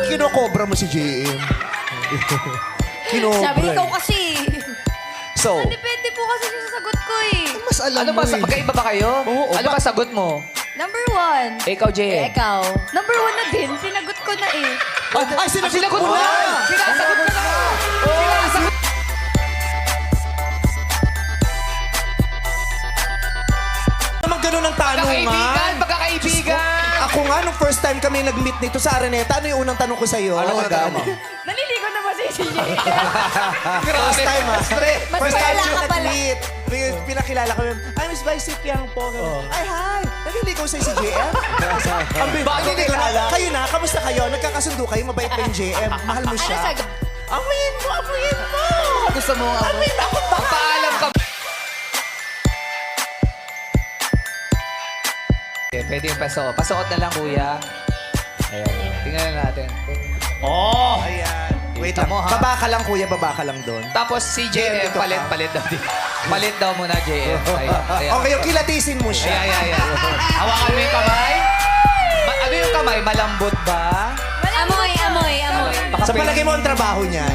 kinokobra mo si JM? Kinobra. Sabi ikaw kasi. So, Depende po kasi sa sagot ko eh. mas alam Ano mo ba? Magkaiba ba kayo? Oo, Ano ba sagot mo? Number 1. Ikaw, JM. Ikaw. Number 1 na din. Sinagot ko na eh. Ay, Sinagot mo na! Sinasagot ka na! Sinasagot! naman ganun ang tanong Magkakaibigan! Magkakaibigan! Ako nga, nung first time kami nag-meet nito sa Araneta, ano yung unang tanong ko sa'yo? Ano ang tanong mo? Naliligo na ba si CJ? First time, ha? Mas First time wala siya ka pala. nag-meet. Pinakilala kami. Ay, Miss Vice Piang po. Ay, hi! Naliligaw sa'yo si JM? Ang Bakit hindi ko na, kilala? kayo na, kamusta kayo? Nagkakasundo kayo, mabait pa yung JM. Mahal mo Ano siya. sagot? Amuyin mo, amuyin mo! Gusto mo ako? Amuyin ako ba? Paalam ka. Okay, pwede yung pasuot. Pasuot na lang, kuya. Ayan. Tingnan na natin. Oh! Ayan. Wait Kita lang. mo, ha? Baba ka lang, kuya. Baba ka lang doon. Tapos si JM, JM, dito palit ka. daw. Palit daw muna, JM. Ayan. Ayan. Okay, yung kilatisin mo siya. Ayan. Hawakan mo yung kamay. Ano yung kamay? Malambot ba? Amoy. Sa palagay mo ang trabaho niyan?